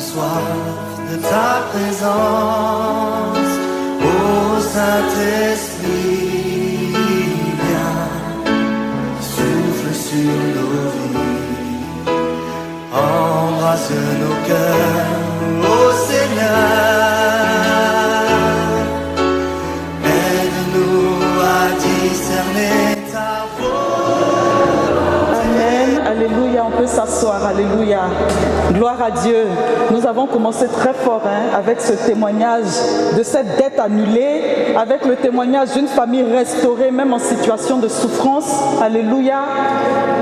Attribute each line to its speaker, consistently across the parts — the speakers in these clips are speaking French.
Speaker 1: soif de ta présence, ô Saint-Esprit, viens, souffle sur nos vies, embrasse nos cœurs, ô Seigneur, aide-nous à discerner ta volonté.
Speaker 2: Amen, alléluia, on peut s'asseoir, alléluia. Gloire à Dieu. Nous avons commencé très fort avec ce témoignage de cette dette annulée, avec le témoignage d'une famille restaurée, même en situation de souffrance. Alléluia,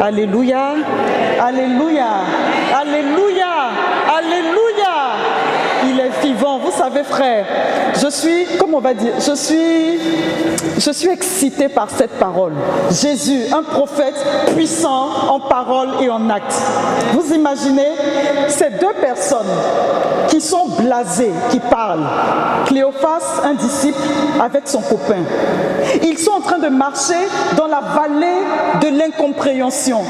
Speaker 2: alléluia, alléluia, alléluia, alléluia. Il est vivant, vous savez frère, je suis excitée par cette parole. Jésus, un prophète puissant en parole et en acte. Vous imaginez ces deux personnes qui sont blasées, qui parlent. Cléophas, un disciple, avec son copain. Ils sont en train de marcher dans la vallée de l'incompréhension.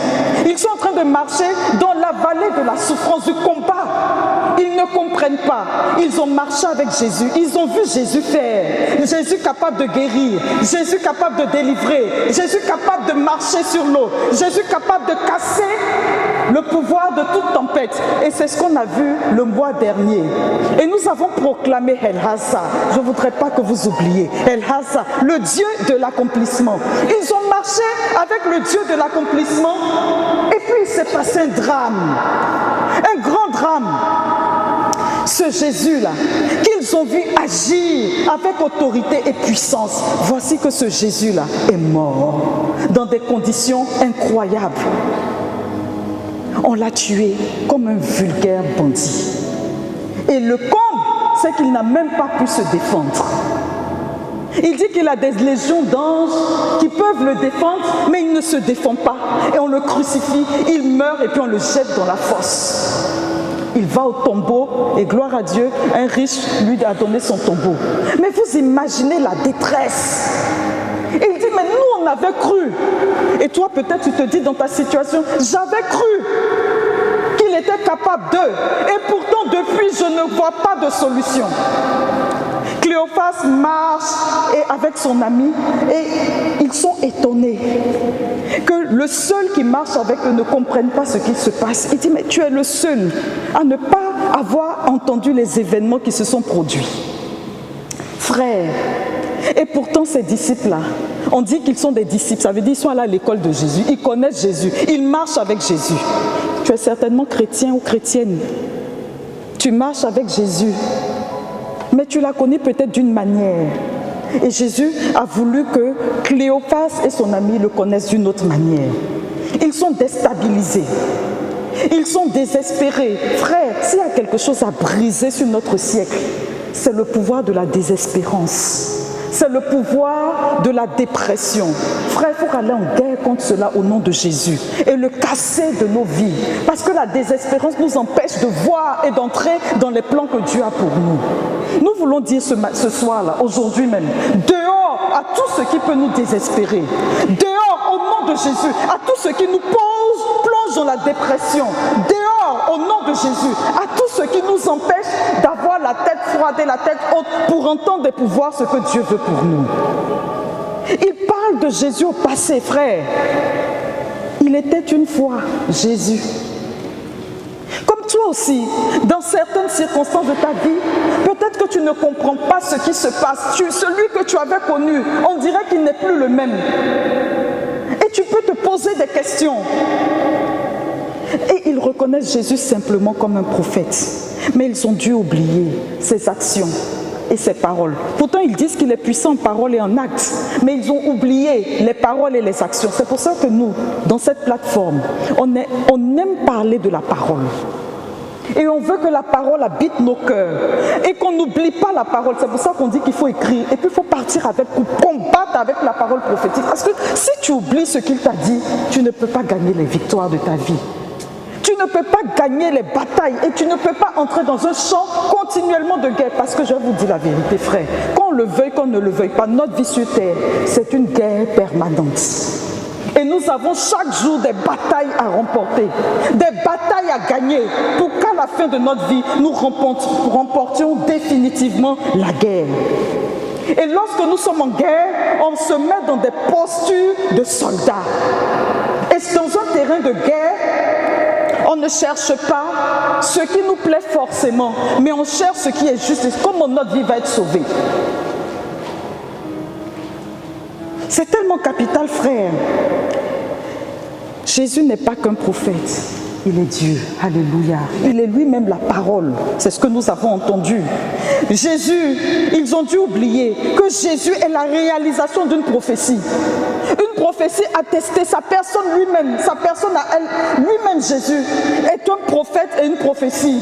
Speaker 2: Ils sont en train de marcher dans la vallée de la souffrance, du combat. Ils ne comprennent pas. Ils ont marché avec Jésus. Ils ont vu Jésus faire. Jésus capable de guérir. Jésus capable de délivrer. Jésus capable de marcher sur l'eau. Jésus capable de casser le pouvoir de toute tempête. Et c'est ce qu'on a vu le mois dernier. Et nous avons proclamé El Haza. Je ne voudrais pas que vous oubliez. El Haza, le Dieu de l'accomplissement. Ils ont marché avec le Dieu de l'accomplissement. Et puis il s'est passé un drame. Un grand drame. Ce Jésus-là, qu'ils ont vu agir avec autorité et puissance, voici que ce Jésus-là est mort dans des conditions incroyables. On l'a tué comme un vulgaire bandit. Et le comble, c'est qu'il n'a même pas pu se défendre. Il dit qu'il a des légions d'anges qui peuvent le défendre, mais il ne se défend pas. Et on le crucifie, il meurt et puis on le jette dans la fosse. Il va au tombeau et gloire à Dieu, un riche lui a donné son tombeau. Mais vous imaginez la détresse. Il dit, mais nous on avait cru. Et toi peut-être tu te dis dans ta situation, j'avais cru qu'il était capable d'eux. Et pourtant depuis je ne vois pas de solution. Cléophas marche avec son ami et ils sont étonnés que le seul qui marche avec eux ne comprenne pas ce qui se passe. Il dit, mais tu es le seul à ne pas avoir entendu les événements qui se sont produits. Frère, et pourtant ces disciples-là, on dit qu'ils sont des disciples, ça veut dire qu'ils sont allés à l'école de Jésus, ils connaissent Jésus, ils marchent avec Jésus. Tu es certainement chrétien ou chrétienne, tu marches avec Jésus. Mais tu l'as connu peut-être d'une manière. Et Jésus a voulu que Cléophas et son ami le connaissent d'une autre manière. Ils sont déstabilisés. Ils sont désespérés. Frère, s'il y a quelque chose à briser sur notre siècle, c'est le pouvoir de la désespérance. C'est le pouvoir de la dépression. Frère, il faut aller en guerre contre cela au nom de Jésus et le casser de nos vies. Parce que la désespérance nous empêche de voir et d'entrer dans les plans que Dieu a pour nous. Nous voulons dire ce soir-là, aujourd'hui même, dehors à tout ce qui peut nous désespérer. Dehors au nom de Jésus à tout ce qui nous plonge dans la dépression. Dehors au nom de Jésus à tout ce qui nous empêche d'avoir la tête froide et la tête haute pour entendre et pour voir ce que Dieu veut pour nous. Il parle de Jésus au passé, frère. Il était une fois Jésus. Comme toi aussi, dans certaines circonstances de ta vie, peut-être que tu ne comprends pas ce qui se passe. Celui que tu avais connu, on dirait qu'il n'est plus le même. Et tu peux te poser des questions. Et ils reconnaissent Jésus simplement comme un prophète. Mais ils ont dû oublier ses actions et ses paroles. Pourtant, ils disent qu'il est puissant en parole et en acte. Mais ils ont oublié les paroles et les actions. C'est pour ça que nous, dans cette plateforme, on aime parler de la parole. Et on veut que la parole habite nos cœurs. Et qu'on n'oublie pas la parole. C'est pour ça qu'on dit qu'il faut écrire. Et puis il faut partir avec, ou combattre avec la parole prophétique. Parce que si tu oublies ce qu'il t'a dit, tu ne peux pas gagner les victoires de ta vie. Tu ne peux pas gagner les batailles et tu ne peux pas entrer dans un champ continuellement de guerre. Parce que je vous dis la vérité, frère. Qu'on le veuille, qu'on ne le veuille pas, notre vie sur terre, c'est une guerre permanente. Et nous avons chaque jour des batailles à remporter, des batailles à gagner pour qu'à la fin de notre vie, nous remportions définitivement la guerre. Et lorsque nous sommes en guerre, on se met dans des postures de soldats. Et dans un terrain de guerre, on ne cherche pas ce qui nous plaît forcément, mais on cherche ce qui est juste et comment notre vie va être sauvée. C'est tellement capital, frère. Jésus n'est pas qu'un prophète, il est Dieu. Alléluia. Il est lui-même la parole. C'est ce que nous avons entendu. Jésus, ils ont dû oublier que Jésus est la réalisation d'une prophétie. Une prophétie attestée, sa personne lui-même, sa personne à elle, lui-même Jésus, est un prophète et une prophétie.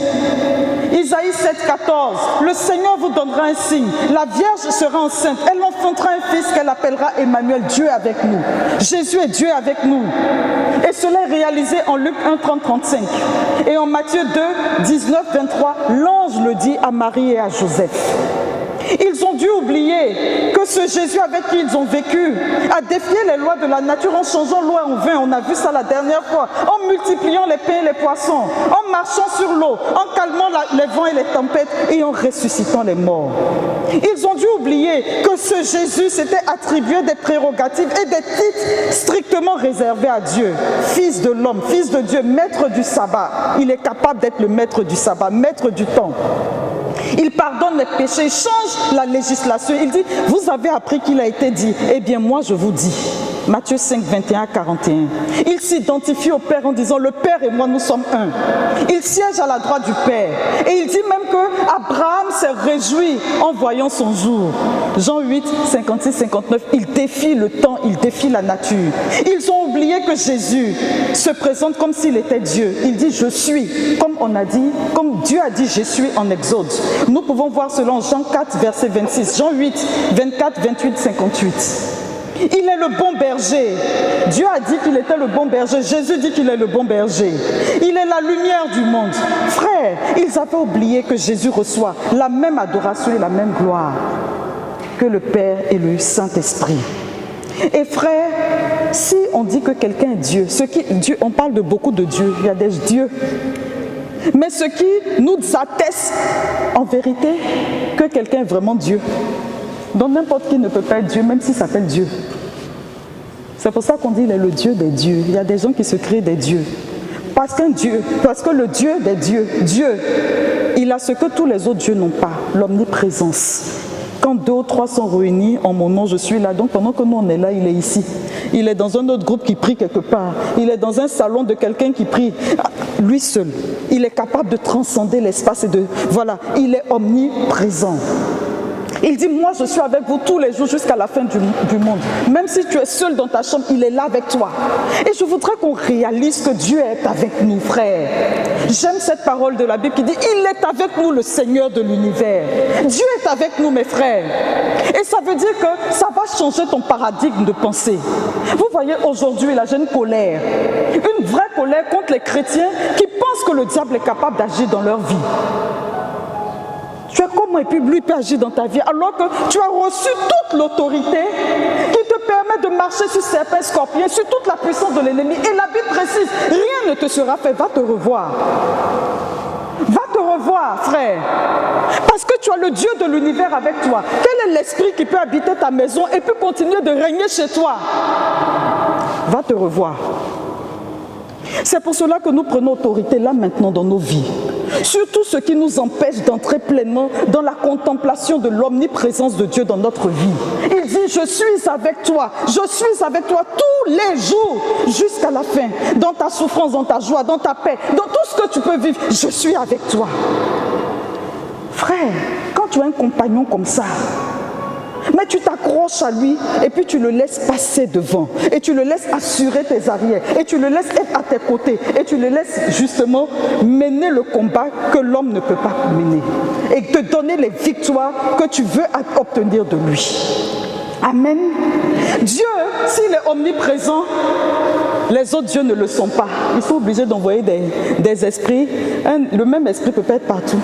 Speaker 2: Isaïe 7,14, le Seigneur vous donnera un signe, la Vierge sera enceinte, elle enfantera un fils qu'elle appellera Emmanuel, Dieu avec nous. Jésus est Dieu avec nous. Et cela est réalisé en Luc 1, 30, 35. Et en Matthieu 2, 19, 23, l'ange le dit à Marie et à Joseph. Ils ont dû oublier que ce Jésus avec qui ils ont vécu a défié les lois de la nature en changeant l'eau en vin. On a vu ça la dernière fois. En multipliant les pains et les poissons, en marchant sur l'eau, en calmant les vents et les tempêtes et en ressuscitant les morts. Ils ont dû oublier que ce Jésus s'était attribué des prérogatives et des titres strictement réservés à Dieu. Fils de l'homme, fils de Dieu, maître du sabbat. Il est capable d'être le maître du sabbat, maître du temps. Il pardonne les péchés, il change la législation. Il dit, vous avez appris qu'il a été dit. Eh bien, moi, je vous dis. Matthieu 5, 21 à 41. Il s'identifie au Père en disant, le Père et moi, nous sommes un. Il siège à la droite du Père. Et il dit même que Abraham s'est réjoui en voyant son jour. Jean 8, 56, 59. Il défie le temps, il défie la nature. Ils ont oublié que Jésus se présente comme s'il était Dieu. Il dit, je suis, comme on a dit, comme Dieu a dit, je suis en Exode. Nous pouvons voir cela en Jean 4, verset 26, Jean 8, 24, 28, 58. Il est le bon berger. Dieu a dit qu'il était le bon berger. Jésus dit qu'il est le bon berger. Il est la lumière du monde. Frères, ils avaient oublié que Jésus reçoit la même adoration et la même gloire que le Père et le Saint-Esprit. Et frères, si on dit que quelqu'un est Dieu, Dieu, on parle de beaucoup de dieux, il y a des dieux. Mais ce qui nous atteste en vérité que quelqu'un est vraiment Dieu. Donc n'importe qui ne peut pas être Dieu, même s'il s'appelle Dieu. C'est pour ça qu'on dit qu'il est le Dieu des dieux. Il y a des gens qui se créent des dieux. Parce que le Dieu des dieux, Dieu, il a ce que tous les autres dieux n'ont pas, l'omniprésence. Quand 2 ou 3 sont réunis en mon nom, je suis là. Donc pendant que nous on est là, il est ici. Il est dans un autre groupe qui prie quelque part. Il est dans un salon de quelqu'un qui prie. Lui seul. Il est capable de transcender l'espace et de... Voilà, il est omniprésent. Il dit, moi je suis avec vous tous les jours jusqu'à la fin du monde. Même si tu es seul dans ta chambre, il est là avec toi. Et je voudrais qu'on réalise que Dieu est avec nous, frères. J'aime cette parole de la Bible qui dit, il est avec nous, le Seigneur de l'univers. Dieu est avec nous, mes frères. Et ça veut dire que ça va changer ton paradigme de pensée. Vous voyez, aujourd'hui, là, j'ai une colère. Une vraie colère contre les chrétiens qui pensent que le diable est capable d'agir dans leur vie. Tu es comment et puis lui peut agir dans ta vie alors que tu as reçu toute l'autorité qui te permet de marcher sur serpents, scorpions, sur toute la puissance de l'ennemi. Et la Bible précise, rien ne te sera fait, va te revoir. Va te revoir, frère. Parce que tu as le Dieu de l'univers avec toi. Quel est l'esprit qui peut habiter ta maison et peut continuer de régner chez toi? Va te revoir. C'est pour cela que nous prenons autorité là maintenant dans nos vies. Surtout ce qui nous empêche d'entrer pleinement dans la contemplation de l'omniprésence de Dieu dans notre vie. Il dit, je suis avec toi tous les jours jusqu'à la fin. Dans ta souffrance, dans ta joie, dans ta paix, dans tout ce que tu peux vivre, je suis avec toi. Frère, quand tu as un compagnon comme ça, mais tu t'accroches à lui et puis tu le laisses passer devant et tu le laisses assurer tes arrières et tu le laisses être à tes côtés et tu le laisses justement mener le combat que l'homme ne peut pas mener et te donner les victoires que tu veux obtenir de lui. Amen. Dieu, s'il est omniprésent, les autres dieux ne le sont pas. Ils sont obligés d'envoyer des esprits. Le même esprit peut pas être partout.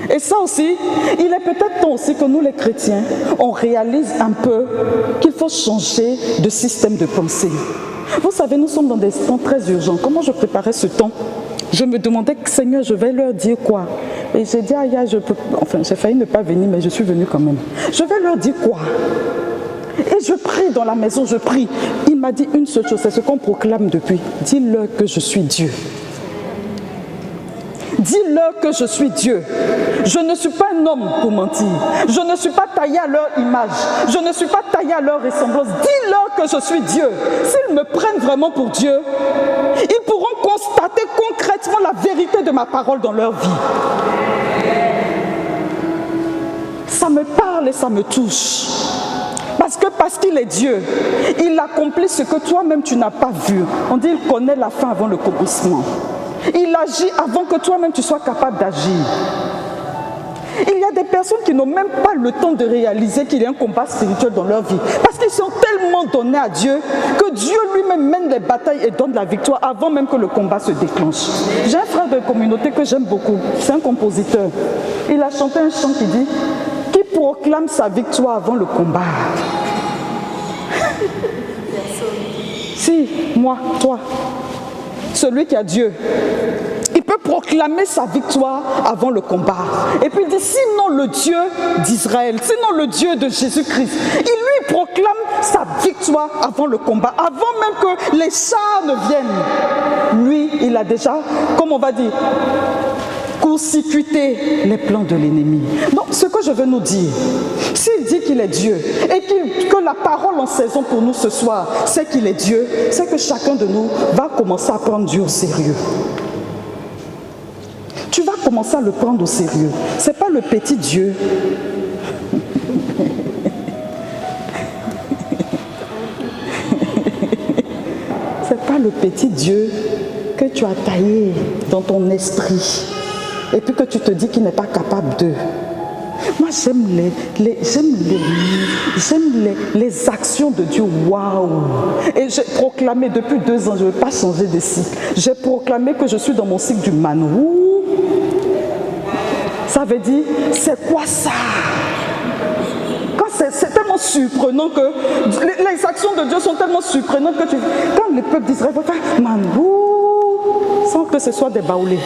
Speaker 2: Et ça aussi, il est peut-être temps aussi que nous les chrétiens, on réalise un peu qu'il faut changer de système de pensée. Vous savez, nous sommes dans des temps très urgents. Comment je préparais ce temps? Je me demandais, Seigneur, je vais leur dire quoi? Et j'ai dit, aïe, j'ai failli ne pas venir, mais je suis venue quand même. Je vais leur dire quoi? Et je prie dans la maison, je prie. Il m'a dit une seule chose, c'est ce qu'on proclame depuis. Dis-leur que je suis Dieu. Dis-leur que je suis Dieu. Je ne suis pas un homme pour mentir. Je ne suis pas taillé à leur image. Je ne suis pas taillé à leur ressemblance. Dis-leur que je suis Dieu. S'ils me prennent vraiment pour Dieu, ils pourront constater concrètement la vérité de ma parole dans leur vie. Ça me parle et ça me touche. Parce qu'il est Dieu, il accomplit ce que toi-même tu n'as pas vu. On dit qu'il connaît la fin avant le commencement. Il agit avant que toi-même tu sois capable d'agir. Il y a des personnes qui n'ont même pas le temps de réaliser qu'il y a un combat spirituel dans leur vie. Parce qu'ils sont tellement donnés à Dieu que Dieu lui-même mène les batailles et donne la victoire avant même que le combat se déclenche. J'ai un frère de communauté que j'aime beaucoup. C'est un compositeur. Il a chanté un chant qui dit « Qui proclame sa victoire avant le combat ?» Si, moi, toi, celui qui a Dieu, il peut proclamer sa victoire avant le combat. Et puis il dit, sinon le Dieu d'Israël, sinon le Dieu de Jésus-Christ, il lui proclame sa victoire avant le combat, avant même que les chars ne viennent. Lui, il a déjà, comme on va dire, court-circuiter les plans de l'ennemi. Donc, ce que je veux nous dire, s'il dit qu'il est Dieu et que la parole en saison pour nous ce soir, c'est qu'il est Dieu, c'est que chacun de nous va commencer à prendre Dieu au sérieux. Tu vas commencer à le prendre au sérieux. Ce n'est pas le petit Dieu. Ce n'est pas le petit Dieu que tu as taillé dans ton esprit. Et puis que tu te dis qu'il n'est pas capable de. Moi, j'aime les actions de Dieu. Waouh! Et j'ai proclamé depuis 2 ans, je ne vais pas changer de cycle. J'ai proclamé que je suis dans mon cycle du Manou. Ça veut dire, c'est quoi ça? C'est tellement surprenant que les actions de Dieu sont tellement surprenantes que quand le peuple d'Israël va faire Manou, sans que ce soit des baoulés.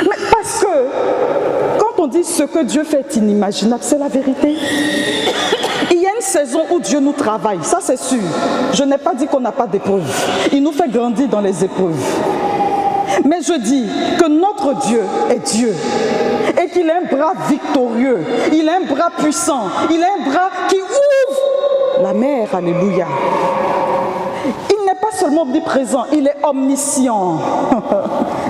Speaker 2: Mais parce que quand on dit ce que Dieu fait est inimaginable, c'est la vérité. Il y a une saison où Dieu nous travaille, ça c'est sûr. Je n'ai pas dit qu'on n'a pas d'épreuves. Il nous fait grandir dans les épreuves. Mais je dis que notre Dieu est Dieu et qu'il a un bras victorieux, il a un bras puissant, il a un bras qui ouvre la mer, alléluia. Il n'est pas seulement omniprésent, il est omniscient.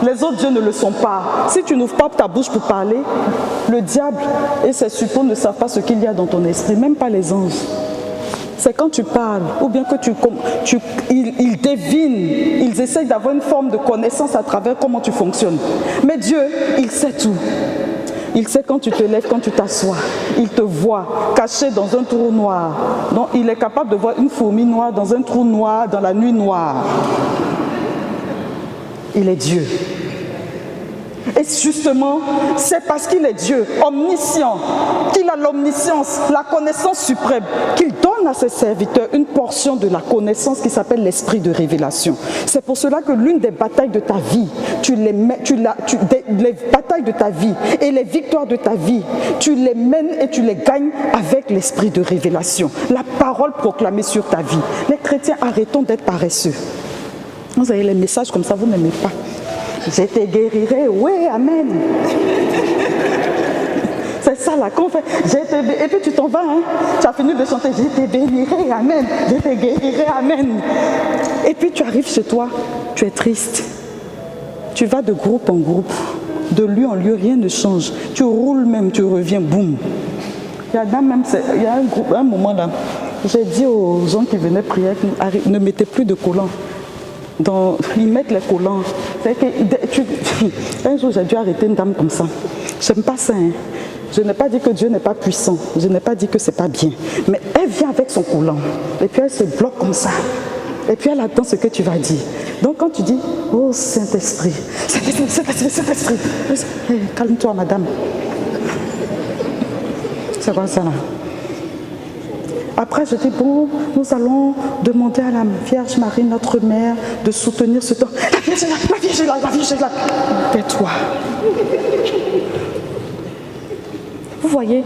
Speaker 2: Les autres dieux ne le sont pas. Si tu n'ouvres pas ta bouche pour parler, le diable et ses suppôts ne savent pas ce qu'il y a dans ton esprit, même pas les anges. C'est quand tu parles, ou bien que ils devinent, ils essayent d'avoir une forme de connaissance à travers comment tu fonctionnes. Mais Dieu, il sait tout. Il sait quand tu te lèves, quand tu t'assois. Il te voit caché dans un trou noir. Donc il est capable de voir une fourmi noire dans un trou noir, dans la nuit noire. Il est Dieu. Et justement, c'est parce qu'il est Dieu, omniscient, qu'il a l'omniscience, la connaissance suprême, qu'il donne à ses serviteurs une portion de la connaissance qui s'appelle l'esprit de révélation. C'est pour cela que l'une des batailles de ta vie, les batailles de ta vie et les victoires de ta vie, tu les mènes et tu les gagnes avec l'esprit de révélation. La parole proclamée sur ta vie. Les chrétiens, arrêtons d'être paresseux. Vous avez les messages comme ça, vous n'aimez pas. Je te guérirai, oui, amen. C'est ça là qu'on fait. Et puis tu t'en vas, hein? Tu as fini de chanter, je te bénirai, amen. Je te guérirai, amen. Et puis tu arrives chez toi, tu es triste. Tu vas de groupe en groupe, de lieu en lieu, rien ne change. Tu roules même, tu reviens, boum. Il y a un moment là, j'ai dit aux gens qui venaient prier, ne mettez plus de collants. Ils mettent les collants. Un jour, j'ai dû arrêter une dame comme ça. Je n'aime pas ça. Hein. Je n'ai pas dit que Dieu n'est pas puissant. Je n'ai pas dit que ce n'est pas bien. Mais elle vient avec son collant. Et puis elle se bloque comme ça. Et puis elle attend ce que tu vas dire. Donc quand tu dis, oh Saint-Esprit, Saint-Esprit, hey, calme-toi madame. C'est quoi ça là? Après je dis, bon, nous allons demander à la Vierge Marie, notre mère, de soutenir ce temps. La Vierge est là, la Vierge est là, la Vierge est là. Tais-toi. Vous voyez,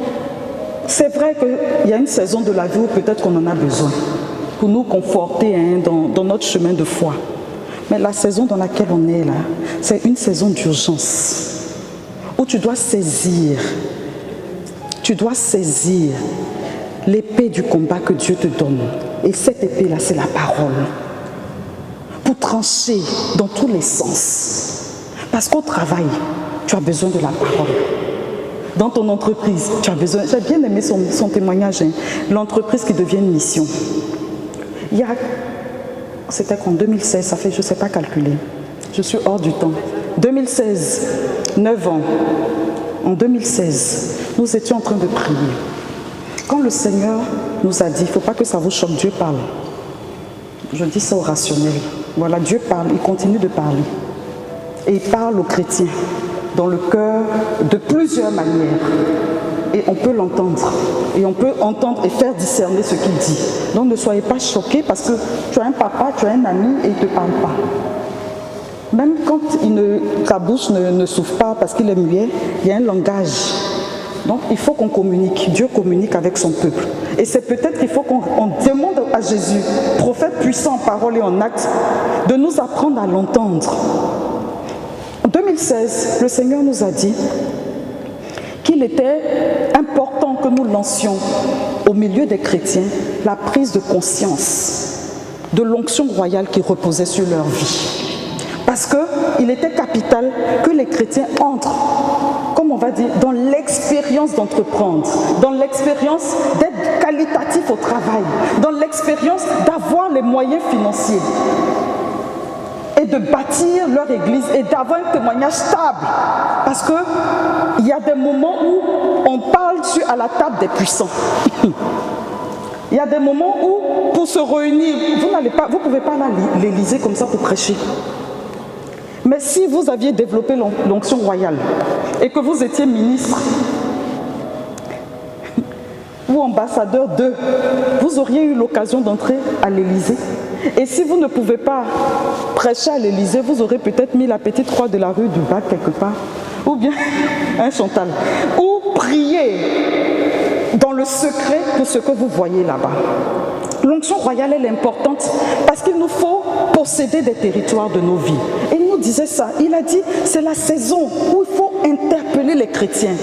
Speaker 2: c'est vrai qu'il y a une saison de la vie où peut-être qu'on en a besoin pour nous conforter dans notre chemin de foi. Mais la saison dans laquelle on est là, c'est une saison d'urgence où tu dois saisir l'épée du combat que Dieu te donne. Et cette épée-là, c'est la parole. Pour trancher dans tous les sens. Parce qu'au travail, tu as besoin de la parole. Dans ton entreprise, tu as besoin... J'ai bien aimé son témoignage. Hein. L'entreprise qui devient une mission. C'était qu'en 2016, ça fait, je ne sais pas calculer. Je suis hors du temps. 2016, 9 ans. En 2016, nous étions en train de prier. Quand le Seigneur nous a dit, il ne faut pas que ça vous choque, Dieu parle. Je dis ça au rationnel. Voilà, Dieu parle, il continue de parler. Et il parle aux chrétiens dans le cœur de plusieurs manières. Et on peut l'entendre. Et on peut entendre et faire discerner ce qu'il dit. Donc ne soyez pas choqués parce que tu as un papa, tu as un ami et il ne te parle pas. Même quand ta bouche ne souffle pas parce qu'il est muet, il y a un langage. Donc il faut qu'on communique. Dieu communique avec son peuple. Et c'est peut-être qu'il faut qu'on demande à Jésus, prophète puissant en parole et en acte, de nous apprendre à l'entendre. En 2016, le Seigneur nous a dit qu'il était important que nous lancions au milieu des chrétiens la prise de conscience de l'onction royale qui reposait sur leur vie. Parce qu'il était capital que les chrétiens entrent, comme on va dire, dans l'expérience d'entreprendre, dans l'expérience d'être qualitatif au travail, dans l'expérience d'avoir les moyens financiers et de bâtir leur église et d'avoir un témoignage stable. Parce qu'il y a des moments où on parle à la table des puissants. Il y a des moments où, pour se réunir, vous ne pouvez pas aller à l'Élysée comme ça pour prêcher. Mais si vous aviez développé l'onction royale et que vous étiez ministre ou ambassadeur d'eux, vous auriez eu l'occasion d'entrer à l'Élysée. Et si vous ne pouvez pas prêcher à l'Élysée, vous aurez peut-être mis la petite croix de la rue du Bac quelque part, ou bien un Chantal, ou prier dans le secret de ce que vous voyez là-bas. L'onction royale, elle est importante parce qu'il nous faut posséder des territoires de nos vies. Et il nous disait ça, il a dit, c'est la saison où il faut interpeller les chrétiens,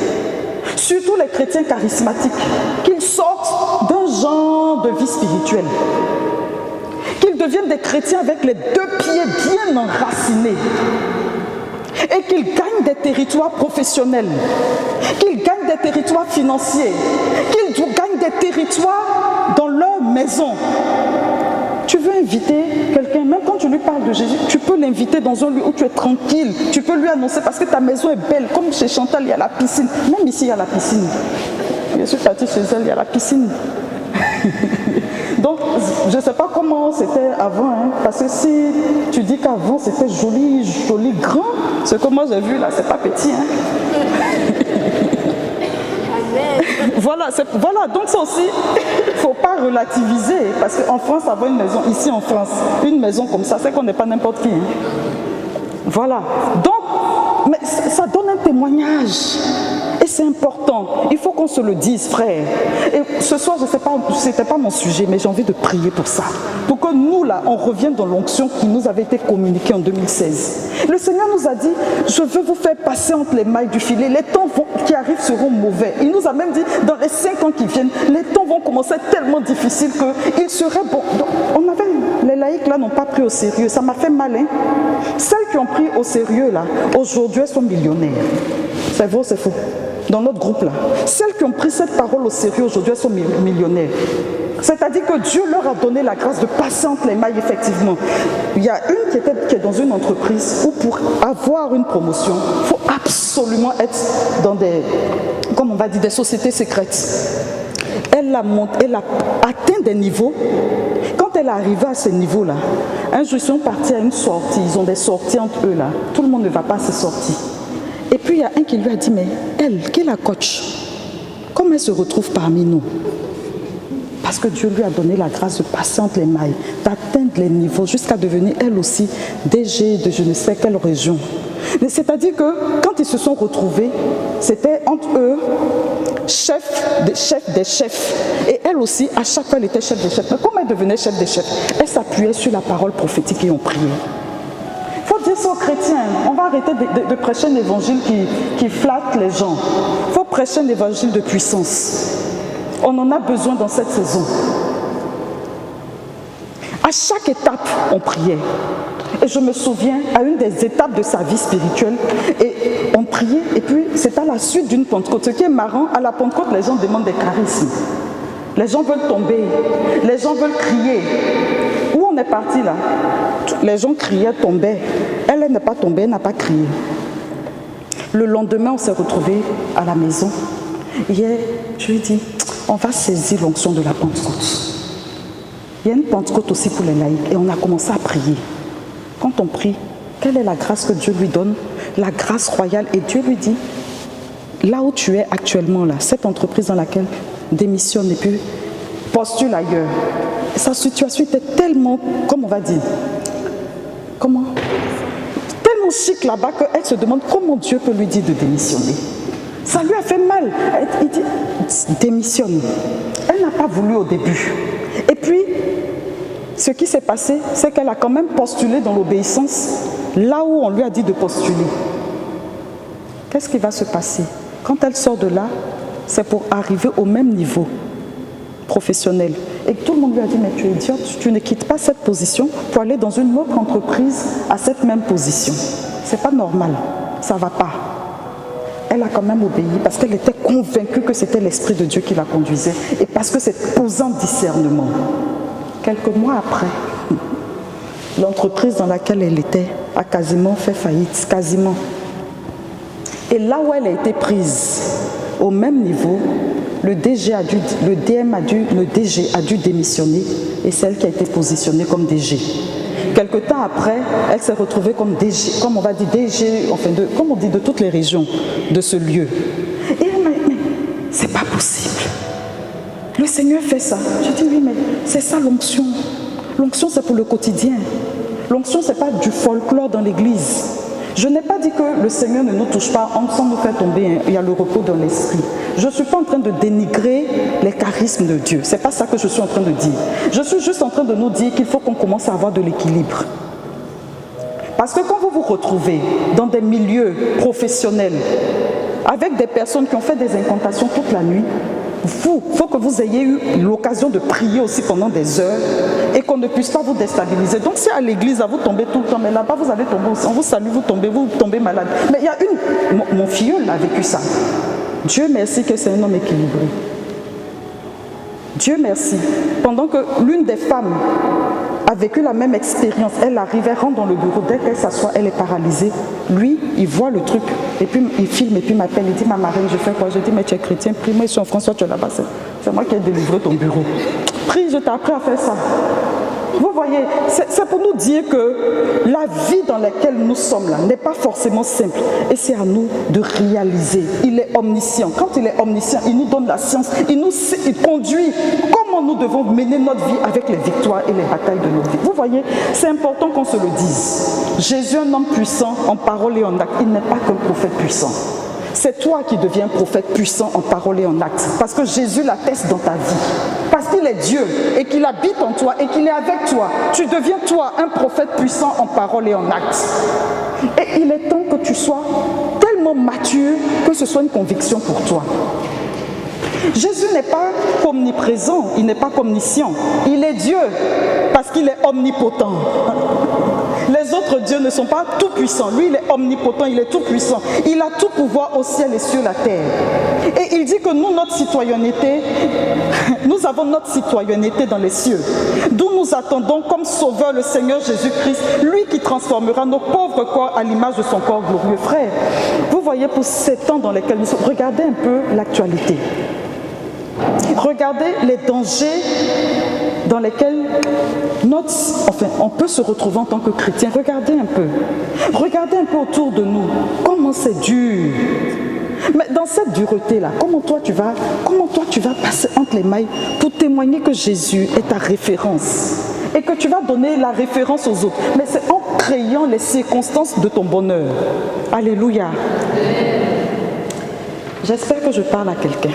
Speaker 2: surtout les chrétiens charismatiques, qu'ils sortent d'un genre de vie spirituelle, qu'ils deviennent des chrétiens avec les deux pieds bien enracinés, et qu'ils gagnent des territoires professionnels, qu'ils gagnent des territoires financiers, qu'ils gagnent des territoires dans leur maison. Tu veux inviter quelqu'un, même quand tu lui parles de Jésus, tu peux l'inviter dans un lieu où tu es tranquille. Tu peux lui annoncer parce que ta maison est belle. Comme chez Chantal, il y a la piscine. Même ici, il y a la piscine. Je suis partie chez elle, il y a la piscine. Donc, je ne sais pas comment c'était avant, hein, parce que si tu dis qu'avant c'était joli, joli, grand, ce que moi j'ai vu là, c'est pas petit. Hein. Voilà, donc ça aussi, il ne faut pas relativiser, parce qu'en France, avoir une maison, ici en France, une maison comme ça, c'est qu'on n'est pas n'importe qui. Hein. Voilà, donc, mais ça donne un témoignage. Et c'est important, il faut qu'on se le dise, frère. Et ce soir, je ne sais pas, ce n'était pas mon sujet, mais j'ai envie de prier pour ça. Pour que nous, là, on revienne dans l'onction qui nous avait été communiquée en 2016. Le Seigneur nous a dit, je veux vous faire passer entre les mailles du filet. Les temps qui arrivent seront mauvais. Il nous a même dit, dans les 5 ans qui viennent, les temps vont commencer tellement difficiles qu'il serait bon. Donc, les laïcs, là, n'ont pas pris au sérieux. Ça m'a fait mal, hein. Celles qui ont pris au sérieux, là, aujourd'hui, elles sont millionnaires. C'est vrai ou c'est faux? Dans notre groupe là, celles qui ont pris cette parole au sérieux aujourd'hui, elles sont millionnaires. C'est-à-dire que Dieu leur a donné la grâce de passer entre les mailles, effectivement. Il y a une qui est dans une entreprise où pour avoir une promotion, il faut absolument être dans des, comme on va dire, des sociétés secrètes. Elle a atteint des niveaux. Quand elle est arrivée à ce niveau-là, un jour ils sont partis à une sortie, ils ont des sorties entre eux là, tout le monde ne va pas à ces sorties. Et puis il y a un qui lui a dit, mais elle, qui est la coach, comment elle se retrouve parmi nous? Parce que Dieu lui a donné la grâce de passer entre les mailles, d'atteindre les niveaux jusqu'à devenir elle aussi DG de je ne sais quelle région. C'est-à-dire que quand ils se sont retrouvés, c'était entre eux chef des chefs. Et elle aussi, à chaque fois, elle était chef des chefs. Mais comment elle devenait chef des chefs? Elle s'appuyait sur la parole prophétique et on priait. Il faut dire ça aux chrétiens. On va arrêter de prêcher un évangile qui flatte les gens. Il faut prêcher un évangile de puissance. On en a besoin dans cette saison. À chaque étape, on priait. Et je me souviens, à une des étapes de sa vie spirituelle, et on priait, et puis c'est à la suite d'une Pentecôte. Ce qui est marrant, à la Pentecôte, les gens demandent des charismes. Les gens veulent tomber, les gens veulent crier. Où on est parti là? Les gens criaient, tombaient. Elle n'est pas tombée, elle n'a pas crié. Le lendemain, on s'est retrouvés à la maison. Hier, je lui ai dit, on va saisir l'onction de la Pentecôte. Il y a une Pentecôte aussi pour les laïcs, et on a commencé à prier. Quand on prie, quelle est la grâce que Dieu lui donne? La grâce royale. Et Dieu lui dit, là où tu es actuellement, là, cette entreprise dans laquelle démissionne et puis postule ailleurs. Sa situation était tellement, comment on va dire, tellement chic là-bas qu'elle se demande comment Dieu peut lui dire de démissionner. Ça lui a fait mal. Il dit, démissionne. Elle n'a pas voulu au début. Et puis, ce qui s'est passé, c'est qu'elle a quand même postulé dans l'obéissance là où on lui a dit de postuler. Qu'est-ce qui va se passer? Quand elle sort de là, c'est pour arriver au même niveau professionnel. Et tout le monde lui a dit, mais tu es idiote, tu ne quittes pas cette position pour aller dans une autre entreprise à cette même position. C'est pas normal, ça va pas. Elle a quand même obéi parce qu'elle était convaincue que c'était l'Esprit de Dieu qui la conduisait et parce que c'est posant discernement. Quelques mois après, l'entreprise dans laquelle elle était a quasiment fait faillite, quasiment. Et là où elle a été prise, au même niveau, le DG a dû démissionner et c'est elle qui a été positionnée comme DG. Quelque temps après, elle s'est retrouvée comme DG, comme on va dire DG, enfin comme on dit de toutes les régions de ce lieu. Et elle m'a dit, mais c'est pas possible. Le Seigneur fait ça. Je dis oui, mais c'est ça l'onction. L'onction, c'est pour le quotidien. L'onction, c'est pas du folklore dans l'église. Je n'ai pas dit que le Seigneur ne nous touche pas sans nous faire tomber. Il y a le repos dans l'esprit. Je ne suis pas en train de dénigrer les charismes de Dieu. Ce n'est pas ça que je suis en train de dire. Je suis juste en train de nous dire qu'il faut qu'on commence à avoir de l'équilibre. Parce que quand vous vous retrouvez dans des milieux professionnels, avec des personnes qui ont fait des incantations toute la nuit, il faut que vous ayez eu l'occasion de prier aussi pendant des heures et qu'on ne puisse pas vous déstabiliser. Donc si à l'église, vous tombez tout le temps, mais là-bas vous allez tomber aussi. On vous salue, vous tombez malade. Mais il y a mon filleul a vécu ça. Dieu merci que c'est un homme équilibré. Dieu merci. Pendant que l'une des femmes a vécu la même expérience, elle arrive, elle rentre dans le bureau, dès qu'elle s'assoit, elle est paralysée. Lui, il voit le truc, et puis il filme, et puis il m'appelle, il dit, ma marraine, je fais quoi? Je dis, mais tu es chrétien, prie, moi je suis en France, toi tu es là-bas, c'est moi qui ai délivré ton bureau. Prie, je t'ai appris à faire ça. Vous voyez, c'est pour nous dire que la vie dans laquelle nous sommes là n'est pas forcément simple. Et c'est à nous de réaliser. Il est omniscient. Quand il est omniscient, il nous donne la science. Il conduit comment nous devons mener notre vie avec les victoires et les batailles de notre vie. Vous voyez, c'est important qu'on se le dise. Jésus, un homme puissant en parole et en acte, il n'est pas qu'un prophète puissant. C'est toi qui deviens prophète puissant en parole et en acte. Parce que Jésus l'atteste dans ta vie. Parce qu'il est Dieu et qu'il habite en toi et qu'il est avec toi. Tu deviens toi un prophète puissant en parole et en acte. Et il est temps que tu sois tellement mature que ce soit une conviction pour toi. Jésus n'est pas omniprésent, il n'est pas omniscient. Il est Dieu parce qu'il est omnipotent. Les autres dieux ne sont pas tout puissants. Lui, il est omnipotent, il est tout puissant. Il a tout pouvoir au ciel et sur la terre. Et il dit que nous, notre citoyenneté, nous avons notre citoyenneté dans les cieux. D'où nous attendons comme sauveur le Seigneur Jésus-Christ, lui qui transformera nos pauvres corps à l'image de son corps glorieux. Frère, vous voyez pour ces temps dans lesquels nous sommes, regardez un peu l'actualité. Regardez Regardez les dangers dans lesquels on peut se retrouver en tant que chrétien. Regardez un peu autour de nous, comment c'est dur. Mais dans cette dureté-là, comment toi tu vas passer entre les mailles pour témoigner que Jésus est ta référence et que tu vas donner la référence aux autres. Mais c'est en créant les circonstances de ton bonheur. Alléluia. J'espère que je parle à quelqu'un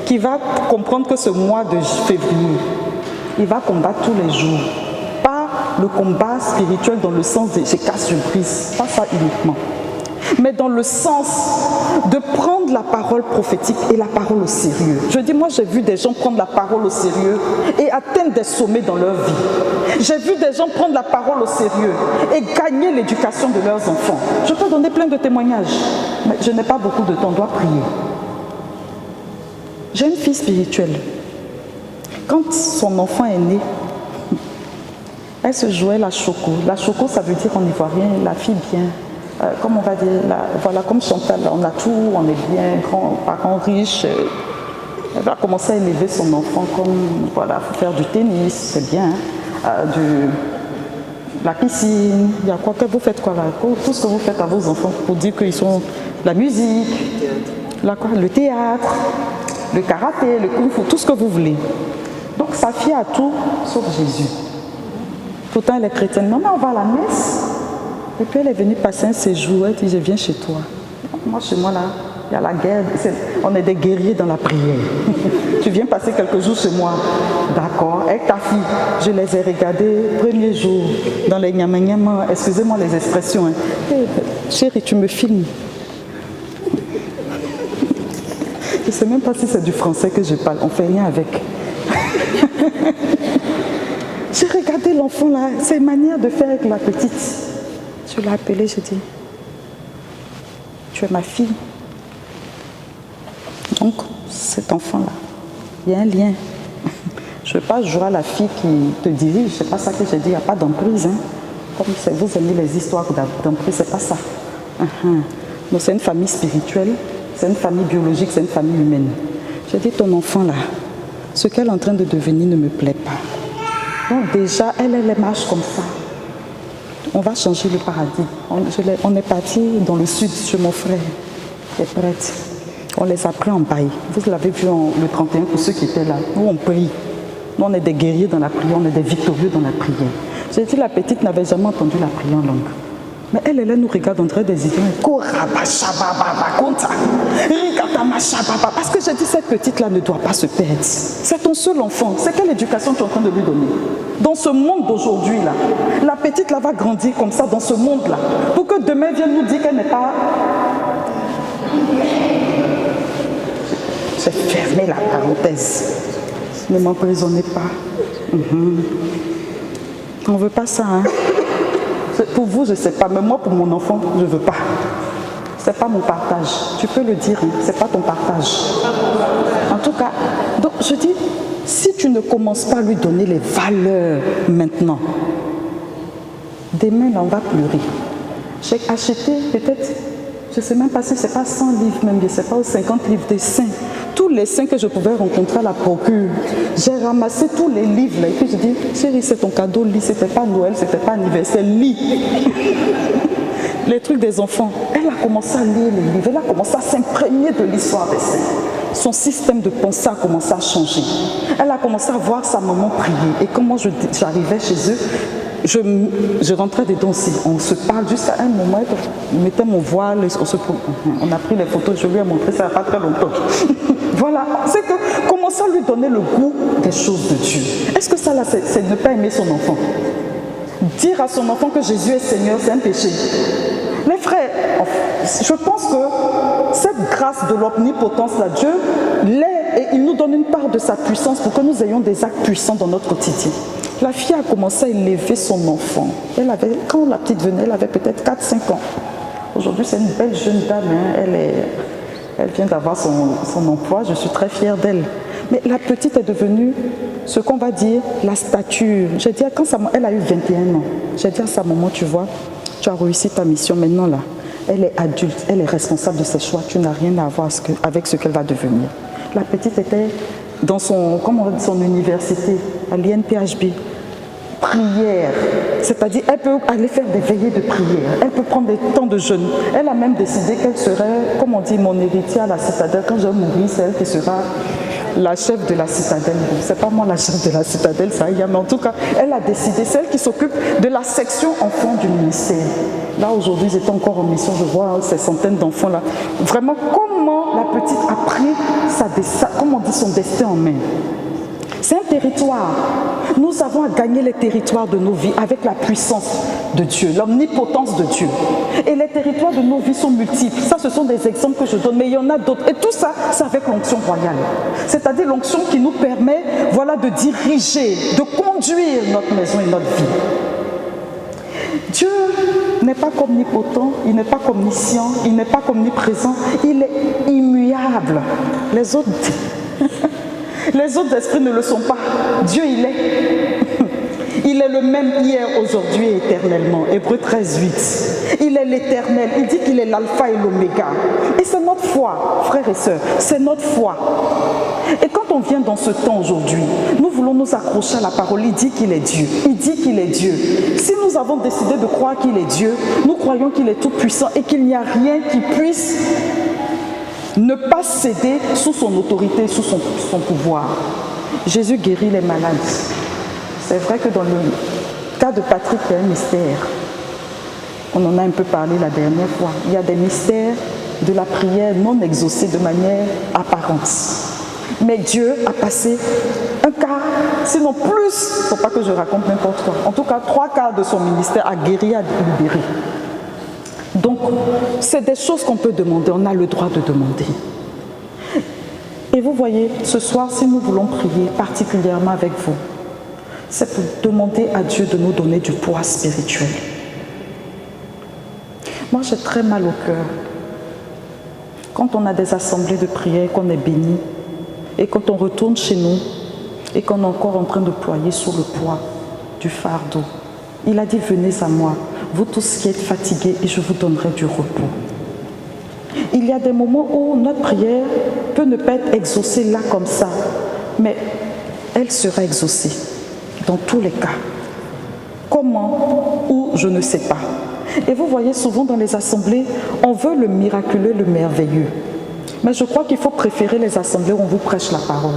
Speaker 2: qui va comprendre que ce mois de février, il va combattre tous les jours. Pas le combat spirituel dans le sens de « je casse, je brise », pas ça uniquement. Mais dans le sens de prendre la parole prophétique et la parole au sérieux. Je dis, moi j'ai vu des gens prendre la parole au sérieux et atteindre des sommets dans leur vie. J'ai vu des gens prendre la parole au sérieux et gagner l'éducation de leurs enfants. Je peux donner plein de témoignages, mais je n'ai pas beaucoup de temps, on doit prier. J'ai une fille spirituelle. Quand son enfant est né, elle se jouait la choco. La choco, ça veut dire en ivoirien, la fille bien. Comme on va dire, voilà, comme Chantal, on a tout, on est bien, grands-parents riches. Elle va commencer à élever son enfant comme, voilà, il faut faire du tennis, c'est bien, la piscine, il y a quoi que vous faites quoi là, tout ce que vous faites à vos enfants pour dire qu'ils sont la musique, le théâtre, le karaté, le kung-fu, tout ce que vous voulez. Donc sa fille a tout sauf Jésus. Pourtant elle est chrétienne. Non mais on va à la messe. Et puis elle est venue passer un séjour, elle dit je viens chez toi. Moi chez moi là, il y a la guerre, on est des guerriers dans la prière. Tu viens passer quelques jours chez moi. D'accord, avec ta fille, je les ai regardés premier jour dans les nyama, excusez-moi les expressions. Hein. Hey, chérie, tu me filmes. Je ne sais même pas si c'est du français que je parle, on ne fait rien avec. J'ai regardé l'enfant là, ses manières de faire avec la petite. Je l'ai appelée, je dis, tu es ma fille. Donc, cet enfant-là, il y a un lien. Je ne veux pas jouer à la fille qui te dirige, c'est pas ça que j'ai dit, il n'y a pas d'emprise. Hein. Comme vous aimez les histoires d'emprise, c'est pas ça. Donc c'est une famille spirituelle, c'est une famille biologique, c'est une famille humaine. J'ai dit, ton enfant là, ce qu'elle est en train de devenir ne me plaît pas. Donc déjà, elle marche comme ça. On va changer le paradis. On est parti dans le sud chez mon frère, qui est prêtre. On les a pris en bail. Vous l'avez vu le 31 pour ceux qui étaient là. Nous, on prie. Nous, on est des guerriers dans la prière, on est des victorieux dans la prière. J'ai dit, la petite n'avait jamais entendu la prière en langue. Mais elle nous regarde, on dirait des idiots. Parce que j'ai dit, cette petite-là ne doit pas se perdre. C'est ton seul enfant. C'est quelle éducation tu es en train de lui donner? Dans ce monde d'aujourd'hui, là, la petite là va grandir comme ça, dans ce monde-là. Pour que demain vienne nous dire qu'elle n'est pas... J'ai fermé la parenthèse. Ne m'emprisonnez pas. On ne veut pas ça, hein. Pour vous, je ne sais pas, mais moi, pour mon enfant, je ne veux pas. Ce n'est pas mon partage. Tu peux le dire, hein, ce n'est pas ton partage. En tout cas, donc je dis, si tu ne commences pas à lui donner les valeurs maintenant, demain, là, on va pleurer. J'ai acheté peut-être, je ne sais même pas si ce n'est pas 100 livres, même, je ne sais pas, ou 50 livres de saints. Tous les saints que je pouvais rencontrer à la procure. J'ai ramassé tous les livres là, et puis je dis, chérie, c'est ton cadeau, lis, c'était pas Noël, c'était pas anniversaire, lis. Les trucs des enfants. Elle a commencé à lire les livres, elle a commencé à s'imprégner de l'histoire des saints. Son système de pensée a commencé à changer. Elle a commencé à voir sa maman prier. Et quand moi j'arrivais chez eux, je rentrais dedans aussi. On se parle jusqu'à un moment, je mettais mon voile, on a pris les photos, je lui ai montré, ça n'a pas très longtemps. Voilà, c'est que commencer à lui donner le goût des choses de Dieu. Est-ce que ça là, c'est ne pas aimer son enfant? Dire à son enfant que Jésus est Seigneur, c'est un péché. Les frères, je pense que cette grâce de l'omnipotence là, Dieu l'est et il nous donne une part de sa puissance pour que nous ayons des actes puissants dans notre quotidien. La fille a commencé à élever son enfant. Quand la petite venait, elle avait peut-être 4-5 ans. Aujourd'hui, c'est une belle jeune dame. Hein. Elle vient d'avoir son emploi. Je suis très fière d'elle. Mais la petite est devenue ce qu'on va dire la stature. J'ai dit, quand elle a eu 21 ans, j'ai dit à sa maman, tu vois, tu as réussi ta mission. Maintenant, là, elle est adulte, elle est responsable de ses choix. Tu n'as rien à voir avec ce qu'elle va devenir. La petite était dans son université, à l'INPHB. Prière, c'est-à-dire elle peut aller faire des veillées de prière, elle peut prendre des temps de jeûne. Elle a même décidé qu'elle serait, comme on dit, mon héritière à la citadelle. Quand je mourir, c'est elle qui sera la chef de la citadelle. Bon, c'est pas moi la chef de la citadelle, ça y est, mais en tout cas, elle a décidé, c'est elle qui s'occupe de la section enfants du ministère. Là, aujourd'hui, ils étaient encore en mission, je vois ces centaines d'enfants là. Vraiment, comment la petite a pris son destin en main. C'est un territoire. Nous avons à gagner les territoires de nos vies avec la puissance de Dieu, l'omnipotence de Dieu. Et les territoires de nos vies sont multiples. Ça, ce sont des exemples que je donne, mais il y en a d'autres. Et tout ça, c'est avec l'onction royale. C'est-à-dire l'onction qui nous permet, de diriger, de conduire notre maison et notre vie. Dieu n'est pas omnipotent, il n'est pas omniscient, il n'est pas omniprésent, il est immuable. Les autres esprits ne le sont pas. Dieu, il est. Il est le même hier, aujourd'hui et éternellement. Hébreux 13:8. Il est l'éternel. Il dit qu'il est l'alpha et l'oméga. Et c'est notre foi, frères et sœurs. C'est notre foi. Et quand on vient dans ce temps aujourd'hui, nous voulons nous accrocher à la parole. Il dit qu'il est Dieu. Il dit qu'il est Dieu. Si nous avons décidé de croire qu'il est Dieu, nous croyons qu'il est tout puissant et qu'il n'y a rien qui puisse ne pas céder sous son autorité, sous son pouvoir. Jésus guérit les malades. C'est vrai que dans le cas de Patrick, il y a un mystère. On en a un peu parlé la dernière fois. Il y a des mystères de la prière non exaucée de manière apparente. Mais Dieu a passé un quart, sinon plus, il ne faut pas que je raconte n'importe quoi. En tout cas, 3/4 de son ministère a guéri, a libéré. Donc, c'est des choses qu'on peut demander, on a le droit de demander. Et vous voyez, ce soir, si nous voulons prier particulièrement avec vous, c'est pour demander à Dieu de nous donner du poids spirituel. Moi, j'ai très mal au cœur. Quand on a des assemblées de prière, qu'on est béni, et quand on retourne chez nous, et qu'on est encore en train de ployer sous le poids du fardeau. Il a dit, venez à moi, vous tous qui êtes fatigués, et je vous donnerai du repos. Il y a des moments où notre prière peut ne pas être exaucée là comme ça, mais elle sera exaucée dans tous les cas. Comment ou je ne sais pas. Et vous voyez souvent dans les assemblées, on veut le miraculeux, le merveilleux. Mais je crois qu'il faut préférer les assemblées où on vous prêche la parole.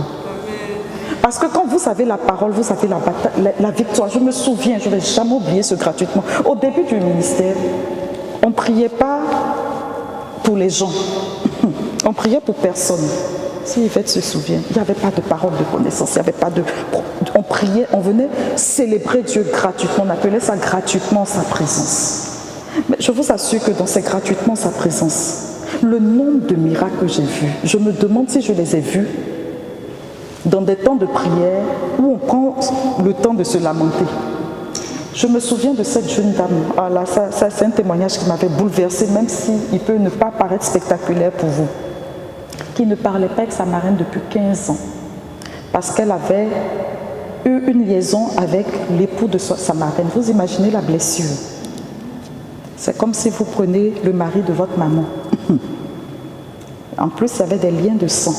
Speaker 2: Parce que quand vous avez la parole, vous avez la victoire. Je me souviens, je ne vais jamais oublier ce gratuitement. Au début du ministère, on ne priait pas pour les gens. On priait pour personne. Si Yvette se souvient, il n'y avait pas de parole de connaissance, il n'y avait pas de... On priait, on venait célébrer Dieu gratuitement. On appelait ça gratuitement sa présence. Mais je vous assure que dans ces gratuitement sa présence, le nombre de miracles que j'ai vus, je me demande si je les ai vus dans des temps de prière où on prend le temps de se lamenter. Je me souviens de cette jeune dame. Ah là, ça c'est un témoignage qui m'avait bouleversée, même s'il peut ne pas paraître spectaculaire pour vous. Qui ne parlait pas avec sa marraine depuis 15 ans. Parce qu'elle avait eu une liaison avec l'époux de sa marraine. Vous imaginez la blessure. C'est comme si vous prenez le mari de votre maman. En plus, il y avait des liens de sang.